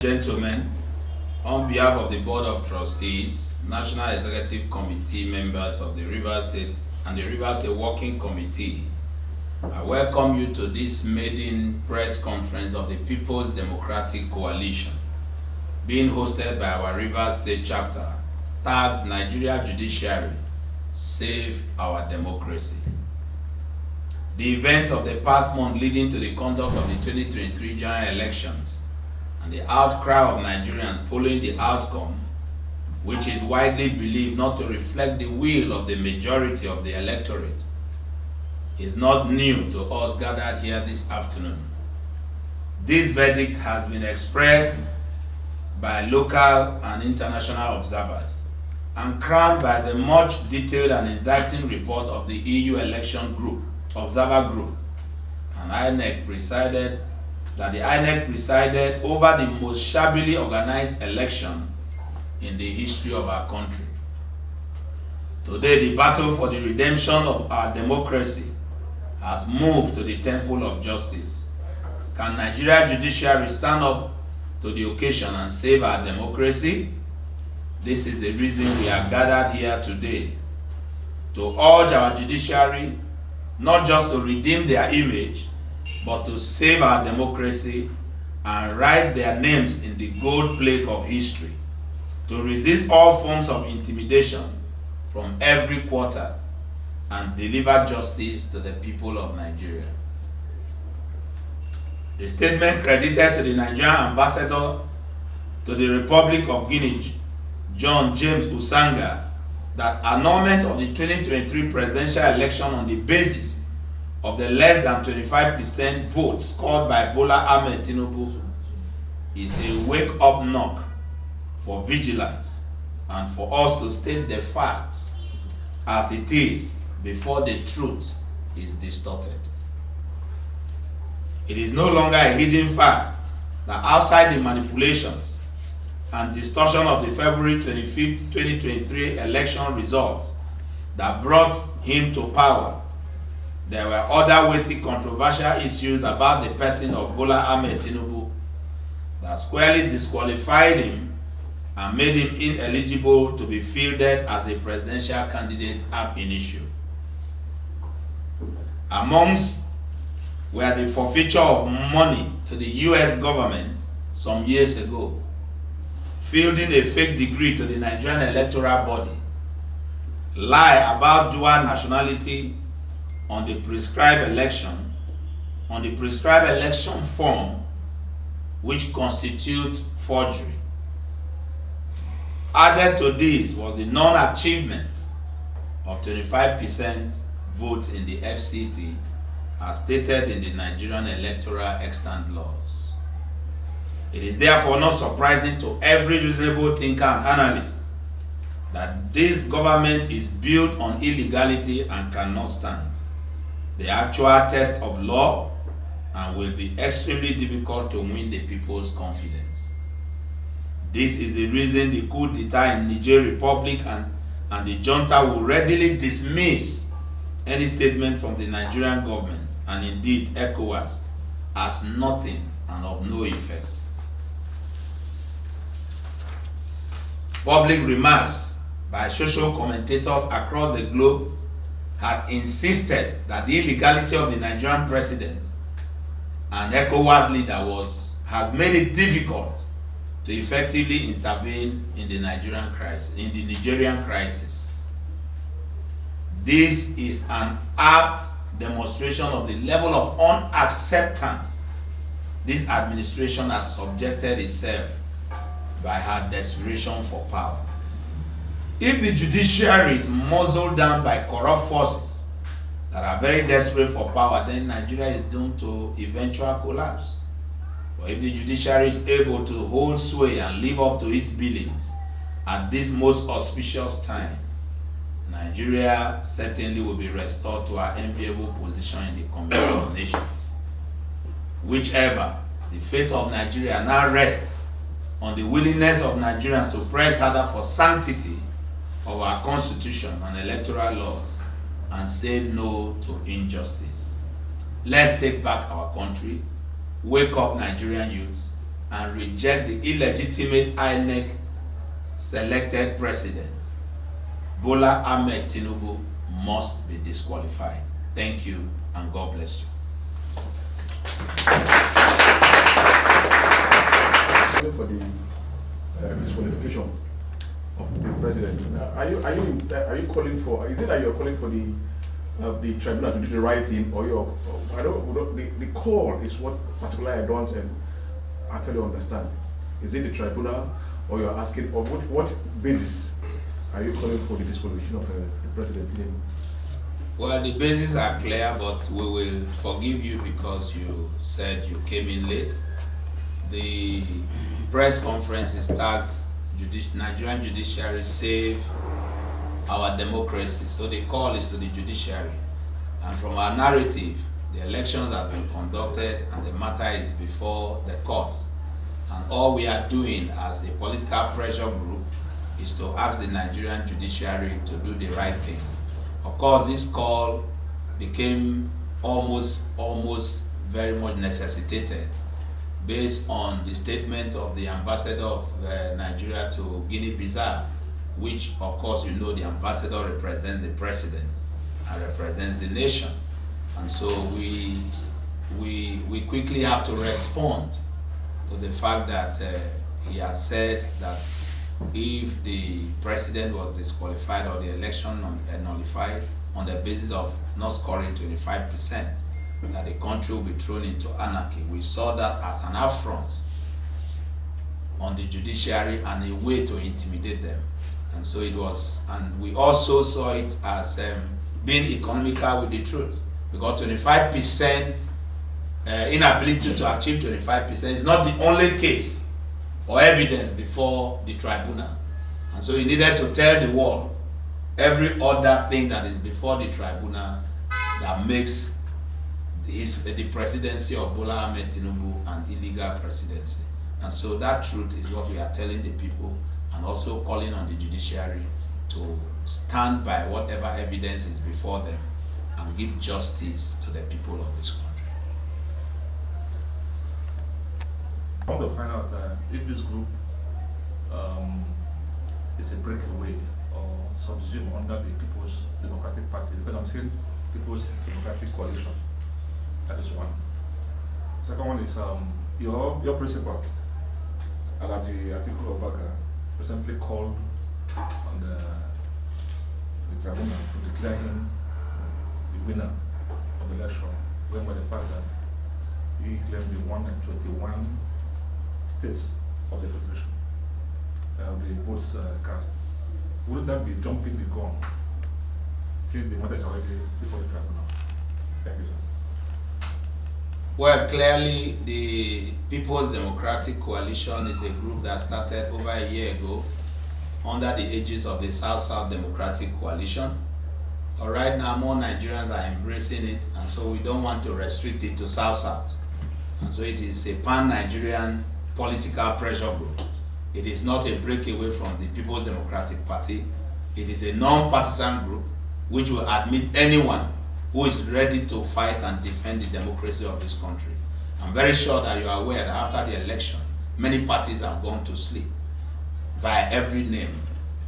gentlemen, on behalf of the Board of Trustees, National Executive Committee members of the Rivers State and the Rivers State Working Committee, I welcome you to this maiden press conference of the People's Democratic Coalition, being hosted by our Rivers State chapter, tagged Nigeria Judiciary, Save Our Democracy. The events of the past month leading to the conduct of the 2023 general elections and the outcry of Nigerians following the outcome, which is widely believed not to reflect the will of the majority of the electorate, is not new to us gathered here this afternoon. This verdict has been expressed by local and international observers and crowned by the much detailed and indicting report of the EU Election Group, Observer Group, and the INEC presided over the most shabbily organized election in the history of our country. Today, the battle for the redemption of our democracy has moved to the temple of justice. Can Nigeria Judiciary stand up to the occasion and save our democracy? This is the reason we are gathered here today, to urge our judiciary not just to redeem their image, but to save our democracy and write their names in the gold plate of history, to resist all forms of intimidation from every quarter and deliver justice to the people of Nigeria. The statement credited to the Nigerian ambassador to the Republic of Guinea, John James Usanga, that annulment of the 2023 presidential election on the basis of the less than 25% votes scored by Bola Ahmed Tinubu is a wake-up knock for vigilance and for us to state the facts as it is before the truth is distorted. It is no longer a hidden fact that outside the manipulations and distortion of the February 25, 2023 election results that brought him to power, there were other weighty controversial issues about the person of Bola Ahmed Tinubu that squarely disqualified him and made him ineligible to be fielded as a presidential candidate ab initio. Amongst were the forfeiture of money to the US government some years ago, fielding a fake degree to the Nigerian electoral body, lie about dual nationality on the prescribed election form, which constitute forgery. Added to this was the non-achievement of 25% votes in the FCT as stated in the Nigerian electoral extant laws. It is therefore not surprising to every reasonable thinker and analyst that this government is built on illegality and cannot stand the actual test of law and will be extremely difficult to win the people's confidence. This is the reason the coup d'etat in Niger Republic and the junta will readily dismiss any statement from the Nigerian government and indeed ECOWAS as nothing and of no effect. Public remarks by social commentators across the globe had insisted that the illegality of the Nigerian president and ECOWAS leader has made it difficult to effectively intervene in the Nigerian crisis. This is an apt demonstration of the level of unacceptance this administration has subjected itself by her desperation for power. If the judiciary is muzzled down by corrupt forces that are very desperate for power, then Nigeria is doomed to eventual collapse. But if the judiciary is able to hold sway and live up to its billings at this most auspicious time, Nigeria certainly will be restored to our enviable position in the Community of Nations. Whichever, the fate of Nigeria now rests on the willingness of Nigerians to press harder for sanctity of our constitution and electoral laws and say no to injustice. Let's take back our country, wake up Nigerian youths, and reject the illegitimate INEC selected president, Bola Ahmed Tinubu must be disqualified. Thank you and God bless you. For the disqualification of the president, are you calling for? Is it that you're calling for the tribunal to do the right thing, or the call is what particularly I don't actually understand? Is it the tribunal, or you're asking, or what basis are you calling for the disqualification of the president? Well, the bases are clear, but we will forgive you because you said you came in late. The press conference is tagged Nigerian Judiciary Save Our Democracy. So the call is to the judiciary. And from our narrative, the elections have been conducted and the matter is before the courts. And all we are doing as a political pressure group is to ask the Nigerian judiciary to do the right thing. Of course, this call became almost very much necessitated based on the statement of the ambassador of Nigeria to Guinea-Bissau, which of course you know the ambassador represents the president and represents the nation. And so we quickly have to respond to the fact that he has said that if the president was disqualified or the election nullified on the basis of not scoring 25%, that the country will be thrown into anarchy. We saw that as an affront on the judiciary and a way to intimidate them. And so it was, and we also saw it as being economical with the truth, because 25% inability to achieve 25% is not the only case or evidence before the tribunal. And so he needed to tell the world every other thing that is before the tribunal that makes the presidency of Bola Ahmed Tinubu an illegal presidency. And so that truth is what we are telling the people, and also calling on the judiciary to stand by whatever evidence is before them and give justice to the people of this country. I want to find out if this group is a breakaway or subsumed under the People's Democratic Party, because I'm saying People's Democratic Coalition. That is one. Second one is your principal, Atiku, recently called on the tribunal to declare him the winner of the election, when by the fact that he claimed he won in 21 states of the federation, the votes cast. Wouldn't that be jumping the gun, since the matter is already before the tribunal? Thank you, sir. Well, clearly the People's Democratic Coalition is a group that started over a year ago under the aegis of the South-South Democratic Coalition. But right now, more Nigerians are embracing it, and so we don't want to restrict it to South-South. And so it is a pan-Nigerian political pressure group. It is not a breakaway from the People's Democratic Party. It is a non-partisan group which will admit anyone who is ready to fight and defend the democracy of this country. I'm very sure that you are aware that after the election, many parties have gone to sleep by every name,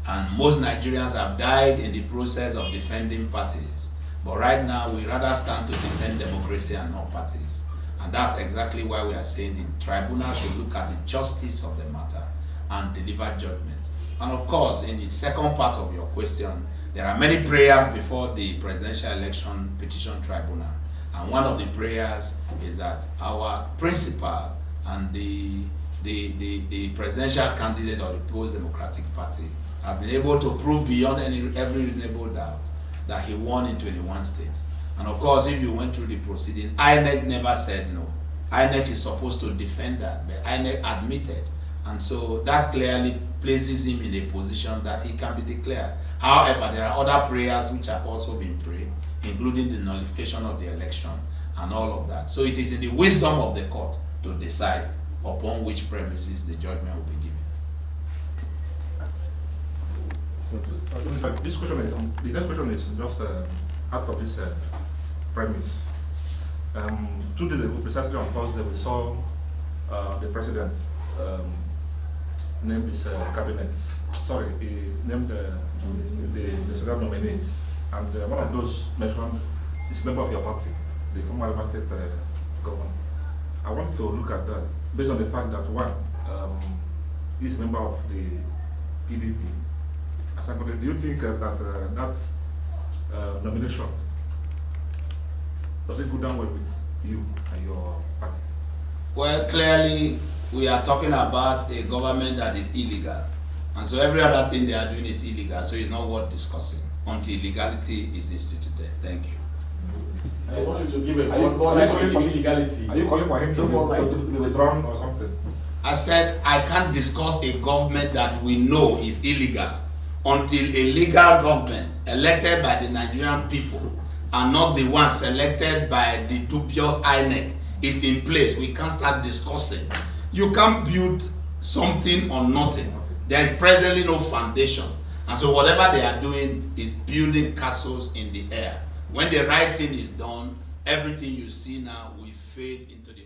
and most Nigerians have died in the process of defending parties. But right now, we rather stand to defend democracy and not parties. And that's exactly why we are saying the tribunal should look at the justice of the matter and deliver judgment. And of course, in the second part of your question, there are many prayers before the presidential election petition tribunal. And one of the prayers is that our principal and the presidential candidate of the People's Democratic Party have been able to prove beyond every reasonable doubt that he won in 21 states. And of course, if you went through the proceeding, INEC never said no. INEC is supposed to defend that, but INEC admitted. And so that clearly places him in a position that he can be declared. However, there are other prayers which have also been prayed, including the nullification of the election and all of that. So it is in the wisdom of the court to decide upon which premises the judgment will be given. So, this question is, the next question is just out of this premise. 2 days ago, precisely on Thursday, we saw the president named his cabinet. Sorry, he named the several nominees, and one of those mentioned is a member of your party, the former River State governor. I want to look at that based on the fact that one, he's a member of the PDP. Do you think that that's nomination, does it go down well with you and your party? Well, clearly, we are talking about a government that is illegal. And so every other thing they are doing is illegal, so it's not worth discussing until legality is instituted. Thank you. I want you to give a Are you calling for illegality. Are you calling for him to be withdrawn or something? I said I can't discuss a government that we know is illegal until a legal government elected by the Nigerian people and not the one selected by the dubious INEC is in place. We can't start discussing. You can't build something on nothing. There is presently no foundation, and so whatever they are doing is building castles in the air. When the right thing is done, everything you see now will fade into the